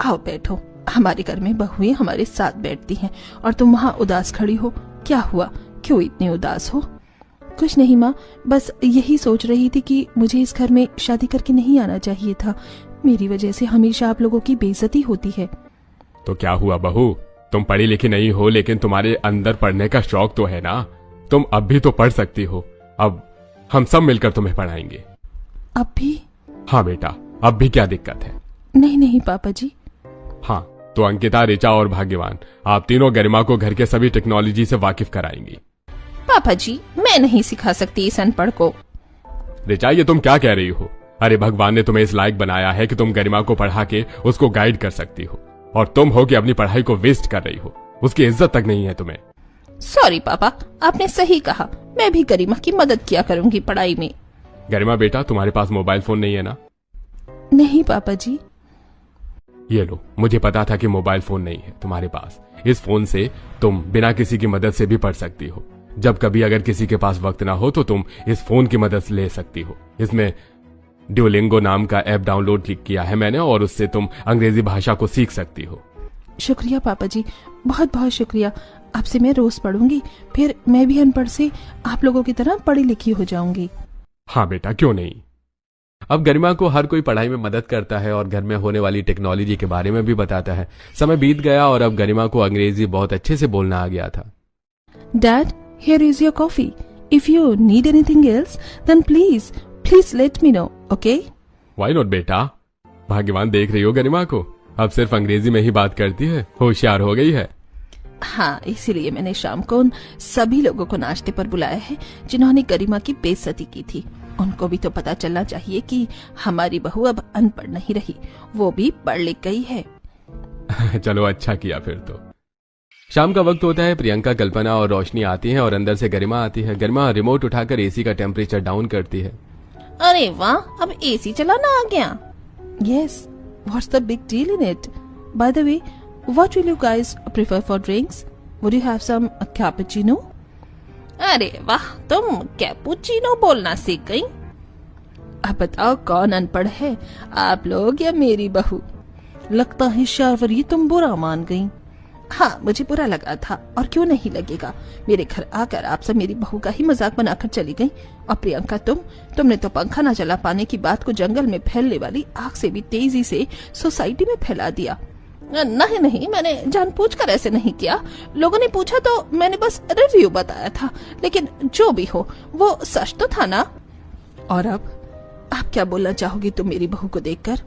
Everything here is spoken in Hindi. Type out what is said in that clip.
आओ बैठो। हमारे घर में बहुएं हमारे साथ बैठती हैं और तुम वहाँ उदास खड़ी हो। क्या हुआ, क्यों इतनी उदास हो? कुछ नहीं माँ, बस यही सोच रही थी कि मुझे इस घर में शादी करके नहीं आना चाहिए था। मेरी वजह से हमेशा आप लोगों की बेइज्जती होती है। तो क्या हुआ बहू, तुम पढ़ी लिखी नहीं हो लेकिन तुम्हारे अंदर पढ़ने का शौक तो है ना। तुम अब भी तो पढ़ सकती हो। अब हम सब मिलकर तुम्हें पढ़ाएंगे। अब भी? हाँ बेटा, अब भी क्या दिक्कत है? नहीं नहीं पापा जी। हाँ, तो अंकिता, ऋचा और भाग्यवान, आप तीनों गरिमा को घर के सभी टेक्नोलॉजी से वाकिफ कराएंगी। पापा जी, मैं नहीं सिखा सकती इस अनपढ़ को। ऋचा, ये तुम क्या कह रही हो? अरे भगवान ने तुम्हें इस लायक बनाया है कि तुम गरिमा को पढ़ा के उसको गाइड कर सकती हो, और तुम हो कि अपनी पढ़ाई को वेस्ट कर रही हो। उसकी इज्जत तक नहीं है तुम्हें। सॉरी पापा, आपने सही कहा। मैं भी गरिमा की मदद किया करूंगी पढ़ाई में। गरिमा बेटा, तुम्हारे पास मोबाइल फोन नहीं है ना? नहीं पापा जी। ये लो, मुझे पता था कि मोबाइल फोन नहीं है तुम्हारे पास। इस फोन से तुम बिना किसी की मदद से भी पढ़ सकती हो। जब कभी अगर किसी के पास वक्त ना हो तो तुम इस फोन की मदद ले सकती हो। इसमें ड्यूलिंगो नाम का ऐप डाउनलोड किया है मैंने, और उससे तुम अंग्रेजी भाषा को सीख सकती हो। शुक्रिया पापा जी, बहुत बहुत शुक्रिया। आपसे मैं रोज पढ़ूंगी, फिर मैं भी अनपढ़ से आप लोगों की तरह पढ़ी लिखी हो जाऊंगी। हाँ बेटा, क्यों नहीं। अब गरिमा को हर कोई पढ़ाई में मदद करता है और घर में होने वाली टेक्नोलॉजी के बारे में भी बताता है। समय बीत गया और अब गरिमा को अंग्रेजी बहुत अच्छे से बोलना आ गया था। Dad, here is your coffee. If you need anything else then please let me know, okay? Why not बेटा। भाग्यवान, देख रही हो गरिमा को, अब सिर्फ अंग्रेजी में ही बात करती है, होशियार हो गई है। हाँ, इसीलिए मैंने शाम को उन सभी लोगों को नाश्ते पर बुलाया है जिन्होंने गरिमा की बेइज्जती की थी। उनको भी तो पता चलना चाहिए कि हमारी बहू अब अनपढ़ नहीं रही, वो भी पढ़ लिख गई है। चलो, अच्छा किया फिर तो। शाम का वक्त होता है। प्रियंका, कल्पना और रोशनी आती हैं और अंदर से गरिमा आती है। गरिमा रिमोट उठाकर एसी का टेम्परेचर डाउन करती है। अरे वाह, अब एसी चलाना आ गया। Yes, what's the big deal in it? By the way, what will you guys prefer for drinks? Would you have some cappuccino? अरे वाह, तुम कैपुचिनो बोलना सीख गई। अब बताओ कौन अनपढ़ है, आप लोग या मेरी बहू? लगता है शारवरी तुम बुरा मान गई। हाँ, मुझे बुरा लगा था, और क्यों नहीं लगेगा। मेरे घर आकर आप सब मेरी बहू का ही मजाक बनाकर चली गई। और प्रियंका, तुमने तो पंखा न चला पाने की बात को जंगल में फैलने वाली आग से भी तेजी से सोसाइटी में फैला दिया। नहीं, मैंने जानबूझकर ऐसे नहीं किया। लोगों ने पूछा तो मैंने बस रिव्यू बताया था, लेकिन जो भी हो वो सच तो था ना। और अब आप क्या बोलना चाहोगी तुम मेरी बहू को देखकर?